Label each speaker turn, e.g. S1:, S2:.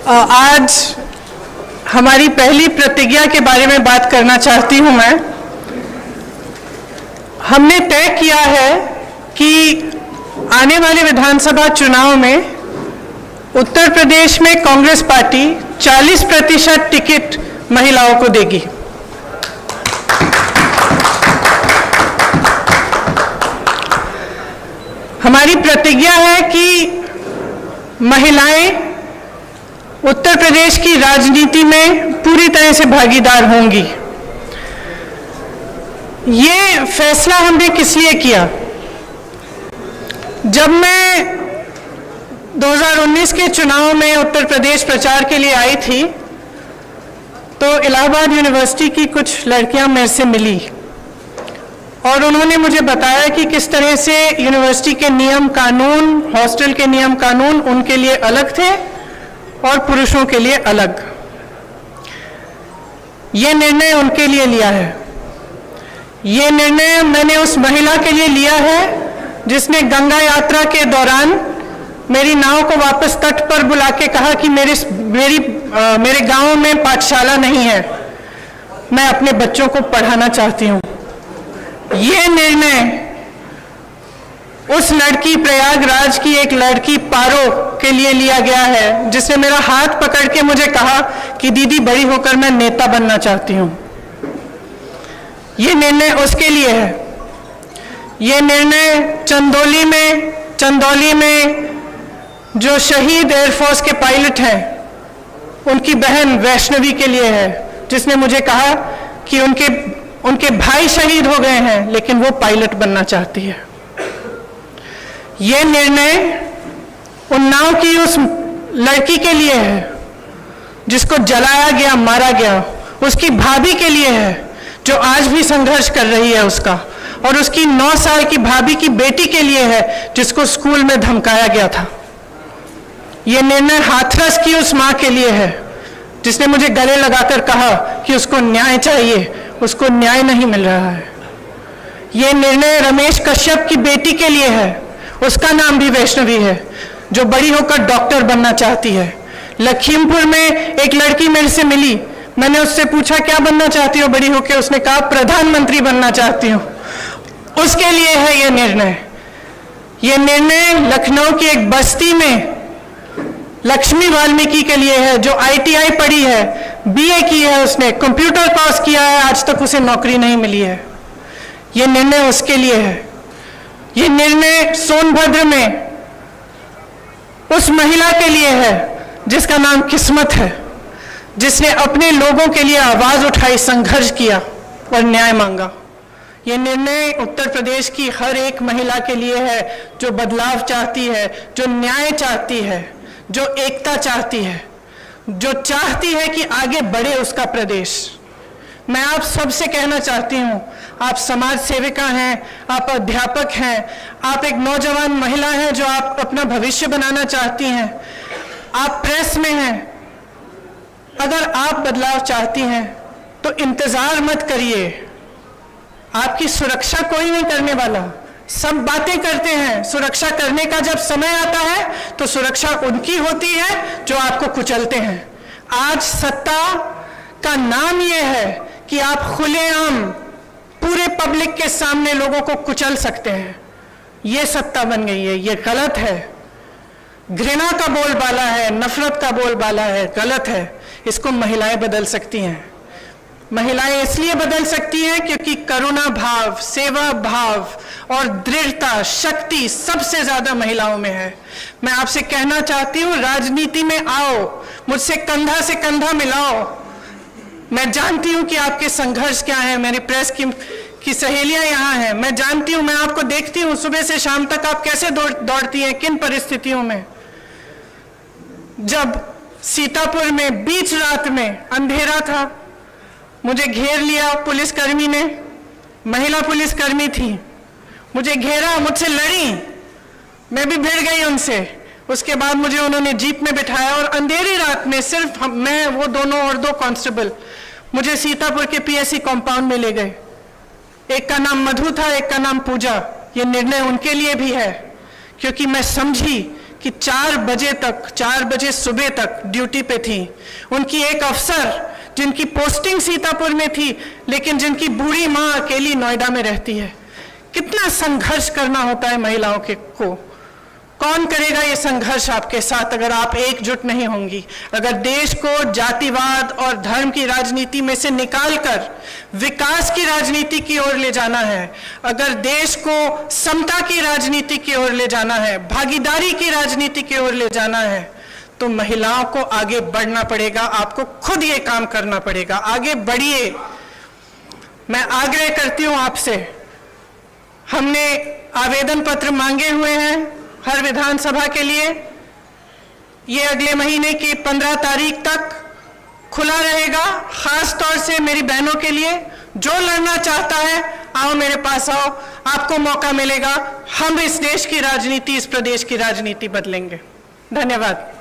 S1: आज हमारी पहली प्रतिज्ञा के बारे में बात करना चाहती हूं मैं। हमने तय किया है कि आने वाले विधानसभा चुनाव में उत्तर प्रदेश में कांग्रेस पार्टी 40% टिकट महिलाओं को देगी। हमारी प्रतिज्ञा है कि महिलाएं उत्तर प्रदेश की राजनीति में पूरी तरह से भागीदार होंगी। ये फैसला हमने किस लिए किया? जब मैं 2019 के चुनाव में उत्तर प्रदेश प्रचार के लिए आई थी तो इलाहाबाद यूनिवर्सिटी की कुछ लड़कियां मेरे से मिली और उन्होंने मुझे बताया कि किस तरह से यूनिवर्सिटी के नियम कानून, हॉस्टल के नियम कानून उनके लिए अलग थे और पुरुषों के लिए अलग। ये निर्णय उनके लिए लिया है। ये निर्णय मैंने उस महिला के लिए लिया है जिसने गंगा यात्रा के दौरान मेरी नाव को वापस तट पर बुला के कहा कि मेरे गांव में पाठशाला नहीं है, मैं अपने बच्चों को पढ़ाना चाहती हूं। ये निर्णय उस लड़की, प्रयागराज की एक लड़की पारो के लिए लिया गया है जिसने मेरा हाथ पकड़ के मुझे कहा कि दीदी बड़ी होकर मैं नेता बनना चाहती हूं। ये निर्णय उसके लिए है। ये निर्णय चंदौली में जो शहीद एयरफोर्स के पायलट हैं उनकी बहन वैष्णवी के लिए है, जिसने मुझे कहा कि उनके भाई शहीद हो गए हैं लेकिन वो पायलट बनना चाहती है। ये निर्णय उन्नाव की उस लड़की के लिए है जिसको जलाया गया, मारा गया, उसकी भाभी के लिए है जो आज भी संघर्ष कर रही है उसका, और उसकी 9 साल की भाभी की बेटी के लिए है जिसको स्कूल में धमकाया गया था। ये निर्णय हाथरस की उस मां के लिए है जिसने मुझे गले लगाकर कहा कि उसको न्याय चाहिए, उसको न्याय नहीं मिल रहा है। ये निर्णय रमेश कश्यप की बेटी के लिए है, उसका नाम भी वैष्णवी है, जो बड़ी होकर डॉक्टर बनना चाहती है। लखीमपुर में एक लड़की मेरे से मिली, मैंने उससे पूछा क्या बनना चाहती हो बड़ी होकर, उसने कहा प्रधानमंत्री बनना चाहती हूँ। उसके लिए है ये निर्णय। ये निर्णय लखनऊ की एक बस्ती में लक्ष्मी वाल्मीकि के लिए है जो ITI पढ़ी है, BA की है, उसने कंप्यूटर कोर्स किया है, आज तक उसे नौकरी नहीं मिली है। ये निर्णय उसके लिए है। ये निर्णय सोनभद्र में उस महिला के लिए है जिसका नाम किस्मत है, जिसने अपने लोगों के लिए आवाज उठाई, संघर्ष किया और न्याय मांगा। ये निर्णय उत्तर प्रदेश की हर एक महिला के लिए है जो बदलाव चाहती है, जो न्याय चाहती है, जो एकता चाहती है, जो चाहती है कि आगे बढ़े उसका प्रदेश। मैं आप सबसे कहना चाहती हूं, आप समाज सेविका हैं, आप अध्यापक हैं, आप एक नौजवान महिला हैं जो आप अपना भविष्य बनाना चाहती हैं, आप प्रेस में हैं। अगर आप बदलाव चाहती हैं तो इंतजार मत करिए। आपकी सुरक्षा कोई नहीं करने वाला। सब बातें करते हैं, सुरक्षा करने का जब समय आता है तो सुरक्षा उनकी होती है जो आपको कुचलते हैं। आज सत्ता का नाम यह है कि आप खुलेआम पूरे पब्लिक के सामने लोगों को कुचल सकते हैं। ये सत्ता बन गई है, ये गलत है। घृणा का बोलबाला है, नफरत का बोलबाला है, गलत है। इसको महिलाएं बदल सकती हैं। महिलाएं इसलिए बदल सकती हैं क्योंकि करुणा भाव, सेवा भाव और दृढ़ता, शक्ति सबसे ज्यादा महिलाओं में है। मैं आपसे कहना चाहती हूं, राजनीति में आओ, मुझसे कंधा से कंधा मिलाओ। मैं जानती हूं कि आपके संघर्ष क्या है। मेरी प्रेस की सहेलियां यहाँ हैं, मैं जानती हूं, मैं आपको देखती हूं सुबह से शाम तक आप कैसे दौड़ती हैं, किन परिस्थितियों में। जब सीतापुर में बीच रात में अंधेरा था, मुझे घेर लिया पुलिसकर्मी ने, महिला पुलिसकर्मी थी, मुझे घेरा, मुझसे लड़ी, मैं भी भिड़ गई उनसे। उसके बाद मुझे उन्होंने जीप में बिठाया और अंधेरी रात में सिर्फ मैं, वो दोनों और 2 कांस्टेबल मुझे सीतापुर के PSC कंपाउंड में ले गए। एक का नाम मधु था, एक का नाम पूजा। ये निर्णय उनके लिए भी है क्योंकि मैं समझी कि 4 बजे सुबह तक ड्यूटी पे थी। उनकी एक अफसर जिनकी पोस्टिंग सीतापुर में थी, लेकिन जिनकी बूढ़ी माँ अकेली नोएडा में रहती है। कितना संघर्ष करना होता है महिलाओं को। कौन करेगा ये संघर्ष आपके साथ अगर आप एकजुट नहीं होंगी? अगर देश को जातिवाद और धर्म की राजनीति में से निकालकर विकास की राजनीति की ओर ले जाना है, अगर देश को समता की राजनीति की ओर ले जाना है, भागीदारी की राजनीति की ओर ले जाना है, तो महिलाओं को आगे बढ़ना पड़ेगा। आपको खुद ये काम करना पड़ेगा। आगे बढ़िए। मैं आग्रह करती हूं आपसे, हमने आवेदन पत्र मांगे हुए हैं हर विधानसभा के लिए। ये अगले महीने की 15 तारीख तक खुला रहेगा। खास तौर से मेरी बहनों के लिए, जो लड़ना चाहता है आओ मेरे पास आओ, आपको मौका मिलेगा। हम इस देश की राजनीति, इस प्रदेश की राजनीति बदलेंगे। धन्यवाद।